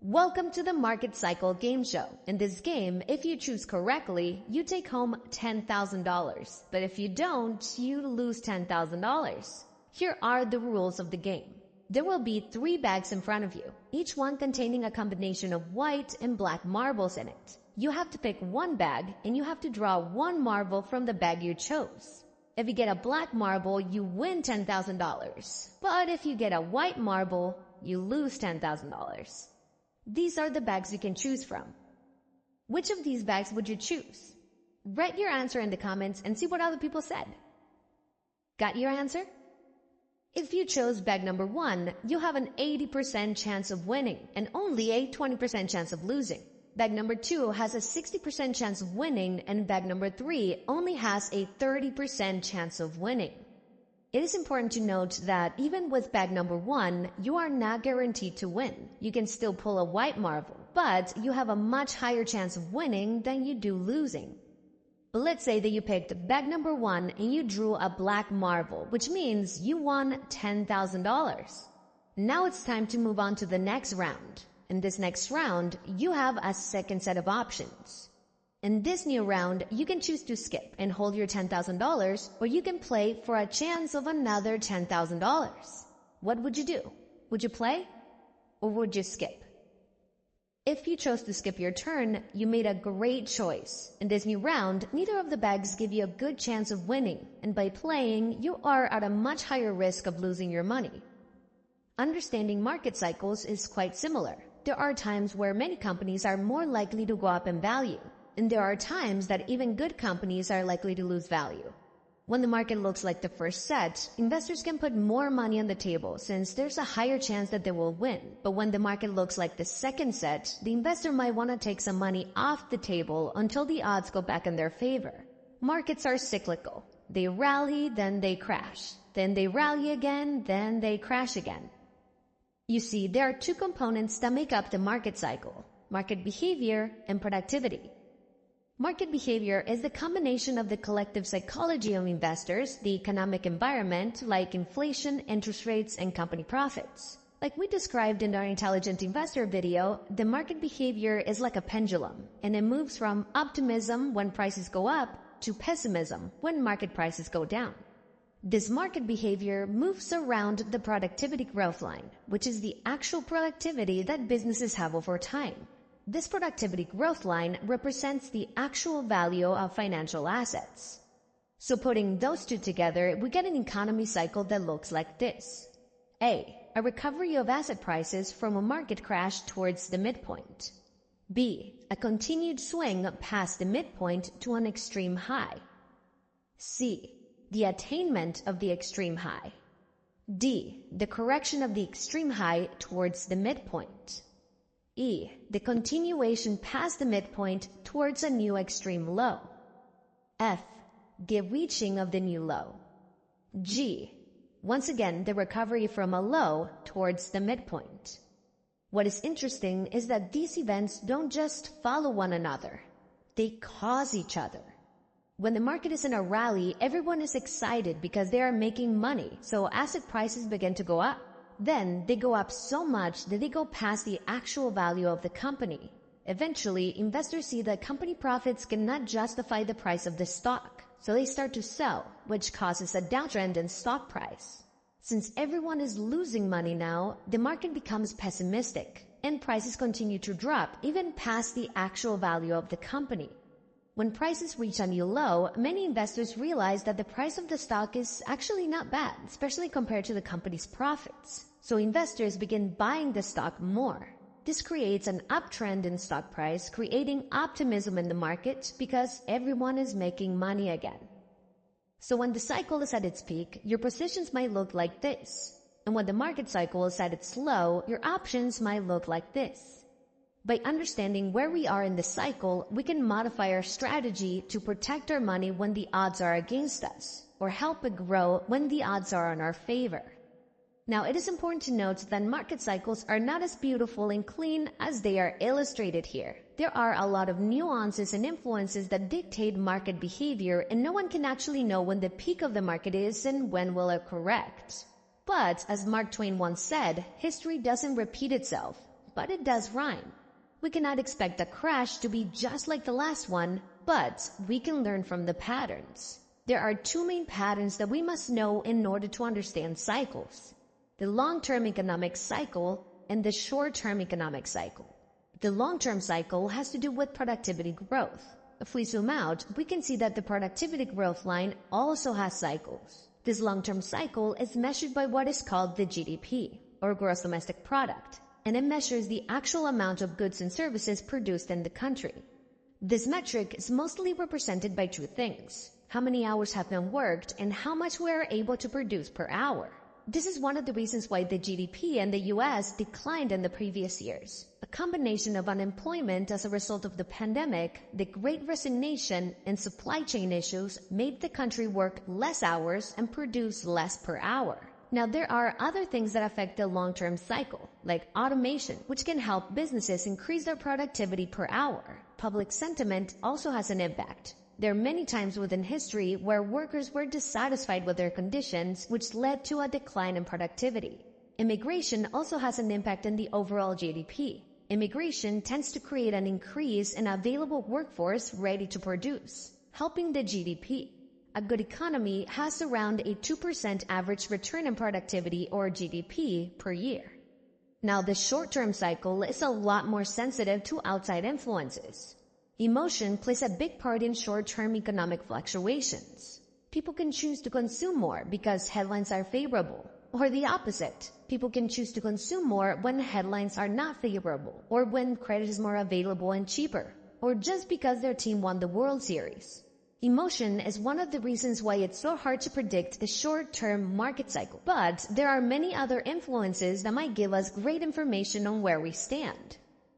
Welcome to the Market Cycle game show. In this game, if you choose correctly, you take home $10,000. But if you don't, you lose $10,000. Here are the rules of the game. There will be 3 bags in front of you, each one containing a combination of white and black marbles in it. You have to pick one bag and you have to draw one marble from the bag you chose. If you get a black marble, you win $10,000. But if you get a white marble, you lose $10,000. These are the bags you can choose from. Which of these bags would you choose? Write your answer in the comments and see what other people said. Got your answer? If you chose bag number 1, you have an 80% chance of winning and only a 20% chance of losing. Bag number 2 has a 60% chance of winning and bag number 3 only has a 30% chance of winning. It is important to note that even with bag number 1, you are not guaranteed to win. You can still pull a white marble, but you have a much higher chance of winning than you do losing. But let's say that you picked bag number 1 and you drew a black marble, which means you won $10,000. Now it's time to move on to the next round. In this next round, you have a second set of options. In this new round, you can choose to skip and hold your $10,000, or you can play for a chance of another $10,000. What would you do? Would you play? Or would you skip? If you chose to skip your turn, you made a great choice. In this new round, neither of the bags give you a good chance of winning, and by playing, you are at a much higher risk of losing your money. Understanding market cycles is quite similar. There are times where many companies are more likely to go up in value. And there are times that even good companies are likely to lose value. When the market looks like the first set, investors can put more money on the table since there's a higher chance that they will win. But when the market looks like the second set, the investor might want to take some money off the table until the odds go back in their favor. Markets are cyclical. They rally, then they crash. Then they rally again, then they crash again. You see, there are 2 components that make up the market cycle: market behavior and productivity. Market behavior is the combination of the collective psychology of investors, the economic environment like inflation, interest rates, and company profits. Like we described in our Intelligent Investor video, the market behavior is like a pendulum, and it moves from optimism when prices go up to pessimism when market prices go down. This market behavior moves around the productivity growth line, which is the actual productivity that businesses have over time. This productivity growth line represents the actual value of financial assets. So putting those 2 together, we get an economy cycle that looks like this. A recovery of asset prices from a market crash towards the midpoint. B, a continued swing past the midpoint to an extreme high. C, the attainment of the extreme high. D, the correction of the extreme high towards the midpoint. E, the continuation past the midpoint towards a new extreme low. F, the reaching of the new low. G, once again, the recovery from a low towards the midpoint. What is interesting is that these events don't just follow one another. They cause each other. When the market is in a rally, everyone is excited because they are making money, so asset prices begin to go up. Then they go up so much that they go past the actual value of the company. Eventually, investors see that company profits cannot justify the price of the stock, so they start to sell, which causes a downtrend in stock price. Since everyone is losing money now, the market becomes pessimistic, and prices continue to drop even past the actual value of the company. When prices reach a new low, many investors realize that the price of the stock is actually not bad, especially compared to the company's profits. So investors begin buying the stock more. This creates an uptrend in stock price, creating optimism in the market because everyone is making money again. So when the cycle is at its peak, your positions might look like this. And when the market cycle is at its low, your options might look like this. By understanding where we are in the cycle, we can modify our strategy to protect our money when the odds are against us, or help it grow when the odds are in our favor. Now, it is important to note that market cycles are not as beautiful and clean as they are illustrated here. There are a lot of nuances and influences that dictate market behavior, and no one can actually know when the peak of the market is and when will it correct. But, as Mark Twain once said, history doesn't repeat itself, but it does rhyme. We cannot expect a crash to be just like the last one, but we can learn from the patterns. There are two main patterns that we must know in order to understand cycles: the long-term economic cycle and the short-term economic cycle. The long-term cycle has to do with productivity growth. If we zoom out, we can see that the productivity growth line also has cycles. This long-term cycle is measured by what is called the GDP, or gross domestic product, and it measures the actual amount of goods and services produced in the country. This metric is mostly represented by two things: how many hours have been worked and how much we are able to produce per hour. This is one of the reasons why the GDP in the US declined in the previous years. A combination of unemployment as a result of the pandemic, the Great Resignation, and supply chain issues made the country work less hours and produce less per hour. Now, there are other things that affect the long-term cycle, like automation, which can help businesses increase their productivity per hour. Public sentiment also has an impact. There are many times within history where workers were dissatisfied with their conditions, which led to a decline in productivity. Immigration also has an impact on the overall GDP. Immigration tends to create an increase in available workforce ready to produce, helping the GDP. A good economy has around a 2% average return in productivity, or GDP, per year. Now, the short-term cycle is a lot more sensitive to outside influences. Emotion plays a big part in short-term economic fluctuations. People can choose to consume more because headlines are favorable. Or the opposite. People can choose to consume more when headlines are not favorable, or when credit is more available and cheaper, or just because their team won the World Series. Emotion is one of the reasons why it's so hard to predict the short-term market cycle. But there are many other influences that might give us great information on where we stand.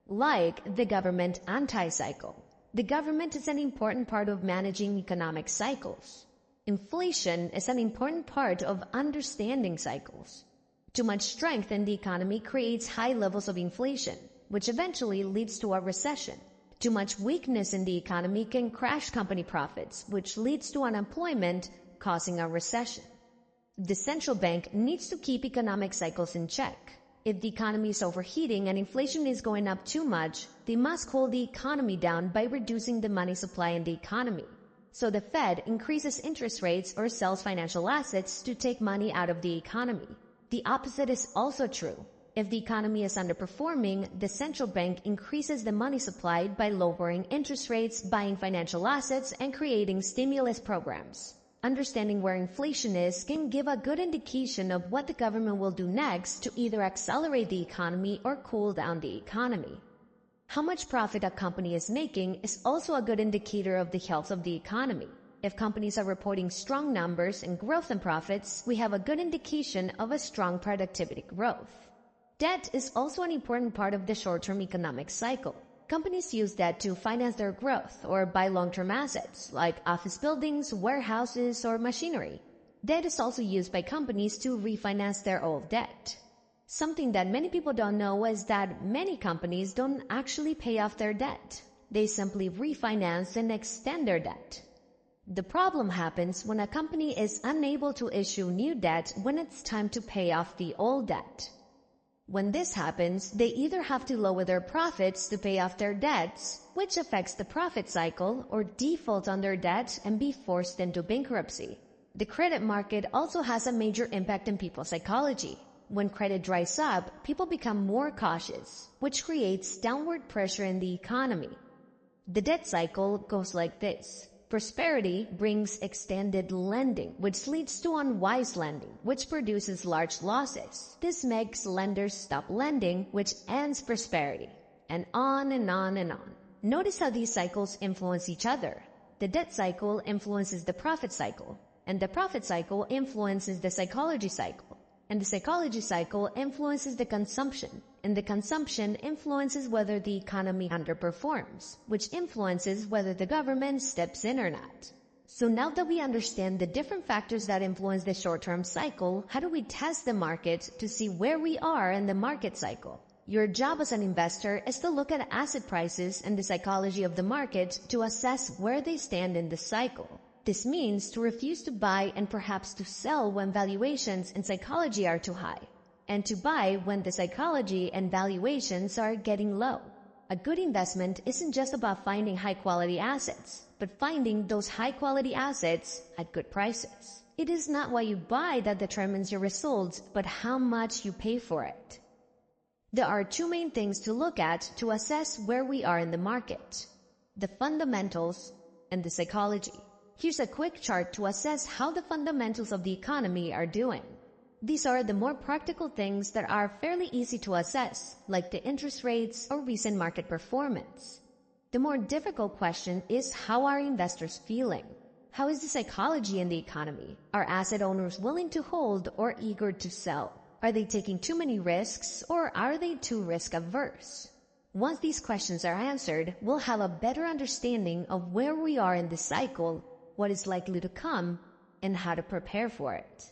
Like the government anti-cycle. The government is an important part of managing economic cycles. Inflation is an important part of understanding cycles. Too much strength in the economy creates high levels of inflation, which eventually leads to a recession. Too much weakness in the economy can crash company profits, which leads to unemployment, causing a recession. The central bank needs to keep economic cycles in check. If the economy is overheating and inflation is going up too much, they must cool the economy down by reducing the money supply in the economy. So the Fed increases interest rates or sells financial assets to take money out of the economy. The opposite is also true. If the economy is underperforming, the central bank increases the money supply by lowering interest rates, buying financial assets, and creating stimulus programs. Understanding where inflation is can give a good indication of what the government will do next to either accelerate the economy or cool down the economy. How much profit a company is making is also a good indicator of the health of the economy. If companies are reporting strong numbers and growth in profits, we have a good indication of a strong productivity growth. Debt is also an important part of the short-term economic cycle. Companies use debt to finance their growth or buy long-term assets like office buildings, warehouses, or machinery. Debt is also used by companies to refinance their old debt. Something that many people don't know is that many companies don't actually pay off their debt. They simply refinance and extend their debt. The problem happens when a company is unable to issue new debt when it's time to pay off the old debt. When this happens, they either have to lower their profits to pay off their debts, which affects the profit cycle, or default on their debt and be forced into bankruptcy. The credit market also has a major impact on people's psychology. When credit dries up, people become more cautious, which creates downward pressure in the economy. The debt cycle goes like this. Prosperity brings extended lending, which leads to unwise lending, which produces large losses. This makes lenders stop lending, which ends prosperity, and on and on and on. Notice how these cycles influence each other. The debt cycle influences the profit cycle, and the profit cycle influences the psychology cycle, and the psychology cycle influences the consumption, and the consumption influences whether the economy underperforms, which influences whether the government steps in or not. So now that we understand the different factors that influence the short-term cycle, how do we test the market to see where we are in the market cycle? Your job as an investor is to look at asset prices and the psychology of the market to assess where they stand in the cycle. This means to refuse to buy and perhaps to sell when valuations and psychology are too high. and to buy when the psychology and valuations are getting low. A good investment isn't just about finding high-quality assets, but finding those high-quality assets at good prices. It is not what you buy that determines your results, but how much you pay for it. There are two main things to look at to assess where we are in the market: the fundamentals and the psychology. Here's a quick chart to assess how the fundamentals of the economy are doing. These are the more practical things that are fairly easy to assess, like the interest rates or recent market performance. The more difficult question is, how are investors feeling? How is the psychology in the economy? Are asset owners willing to hold or eager to sell? Are they taking too many risks, or are they too risk averse? Once these questions are answered, we'll have a better understanding of where we are in the cycle, what is likely to come, and how to prepare for it.